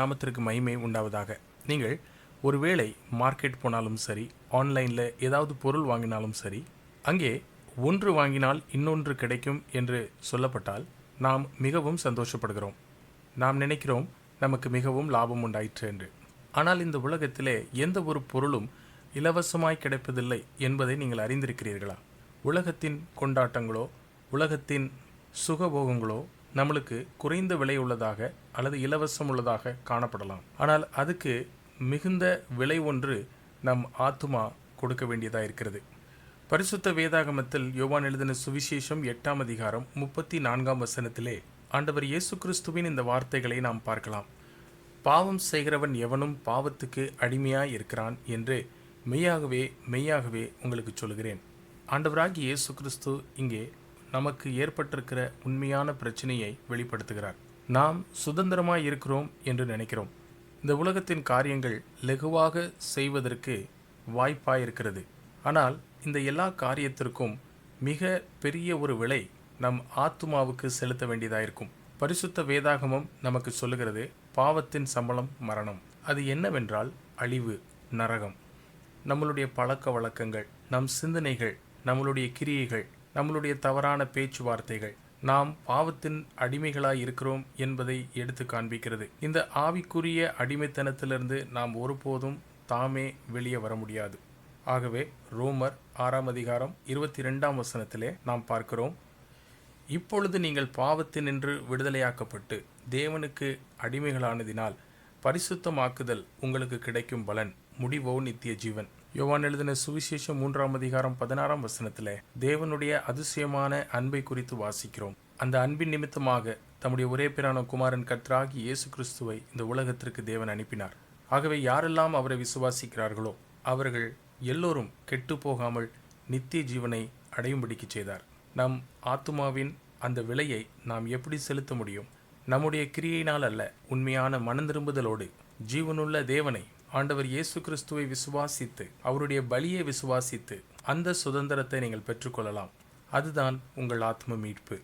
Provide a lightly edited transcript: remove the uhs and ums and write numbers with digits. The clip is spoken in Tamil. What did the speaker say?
நாமத்திற்கு மகிமை உண்டாவதாக. நீங்கள் ஒருவேளை மார்க்கெட் போனாலும் சரி, ஆன்லைனில் ஏதாவது பொருள் வாங்கினாலும் சரி, அங்கே ஒன்று வாங்கினால் இன்னொன்று கிடைக்கும் என்று சொல்லப்பட்டால் நாம் மிகவும் சந்தோஷப்படுகிறோம். நாம் நினைக்கிறோம் நமக்கு மிகவும் லாபம் உண்டாயிற்று என்று. ஆனால் இந்த உலகத்திலே எந்த ஒரு பொருளும் இலவசமாய் கிடைப்பதில்லை என்பதை நீங்கள் அறிந்திருக்கிறீர்களா? உலகத்தின் கொண்டாட்டங்களோ உலகத்தின் சுகபோகங்களோ நம்மளுக்கு குறைந்த விலை உள்ளதாக அல்லது இலவசம் உள்ளதாக காணப்படலாம். ஆனால் அதுக்கு மிகுந்த விலை ஒன்று நம் ஆத்துமா கொடுக்க வேண்டியதாக இருக்கிறது. பரிசுத்த வேதாகமத்தில் யோவான் எழுதின சுவிசேஷம் 8ஆம் அதிகாரம் 34ஆம் வசனத்திலே ஆண்டவர் இயேசு கிறிஸ்துவின் இந்த வார்த்தைகளை நாம் பார்க்கலாம். பாவம் செய்கிறவன் எவனும் பாவத்துக்கு அடிமையாய் இருக்கிறான் என்று மெய்யாகவே மெய்யாகவே உங்களுக்கு சொல்கிறேன். ஆண்டவராகிய இயேசு கிறிஸ்து இங்கே நமக்கு ஏற்பட்டிருக்கிற உண்மையான பிரச்சனையை வெளிப்படுத்துகிறார். நாம் சுதந்திரமாய் இருக்கிறோம் என்று நினைக்கிறோம். இந்த உலகத்தின் காரியங்கள் லகுவாக செய்வதற்கு வாய்ப்பாயிருக்கிறது. ஆனால் இந்த எல்லா காரியத்திற்கும் மிக பெரிய ஒரு விலை நம் ஆத்துமாவுக்கு செலுத்த வேண்டியதாயிருக்கும். பரிசுத்த வேதாகமம் நமக்கு சொல்லுகிறது, பாவத்தின் சம்பளம் மரணம். அது என்னவென்றால் அழிவு, நரகம். நம்மளுடைய பழக்க வழக்கங்கள், நம் சிந்தனைகள், நம்மளுடைய கிரியைகள், நம்மளுடைய தவறான பேச்சுவார்த்தைகள் நாம் பாவத்தின் அடிமைகளாய் இருக்கிறோம் என்பதை எடுத்து காண்பிக்கிறது. இந்த ஆவிக்குரிய அடிமைத்தனத்திலிருந்து நாம் ஒருபோதும் தாமே வெளியே வர முடியாது. ஆகவே ரோமர் 6ஆம் அதிகாரம் 22ஆம் வசனத்திலே நாம் பார்க்கிறோம், இப்பொழுது நீங்கள் பாவத்தினின்று விடுதலையாக்கப்பட்டு தேவனுக்கு அடிமைகளானதினால் பரிசுத்தமாக்குதல் உங்களுக்கு கிடைக்கும் பலன், முடிவோ நித்திய ஜீவன். யோவான் எழுதின சுவிசேஷம் 3ஆம் அதிகாரம் 16ஆம் வசனத்தில் தேவனுடைய அதிசயமான அன்பை குறித்து வாசிக்கிறோம். அந்த அன்பின் நிமித்தமாக தம்முடைய ஒரே பேரான குமாரன் கர்த்தராகி இயேசு கிறிஸ்துவை இந்த உலகத்திற்கு தேவன் அனுப்பினார். ஆகவே யாரெல்லாம் அவரை விசுவாசிக்கிறார்களோ அவர்கள் எல்லோரும் கெட்டு போகாமல் நித்திய ஜீவனை அடையும்படிக்கு செய்தார். நம் ஆத்துமாவின் அந்த விலையை நாம் எப்படி செலுத்த முடியும்? நம்முடைய கிரியையினால் அல்ல, உண்மையான மனந்திரும்புதலோடு ஜீவனுள்ள தேவனை, ஆண்டவர் இயேசு கிறிஸ்துவை விசுவாசித்து அவருடைய பலியை விசுவாசித்து அந்த சுதந்திரத்தை நீங்கள் பெற்றுக்கொள்ளலாம். அதுதான் உங்கள் ஆத்ம மீட்பு.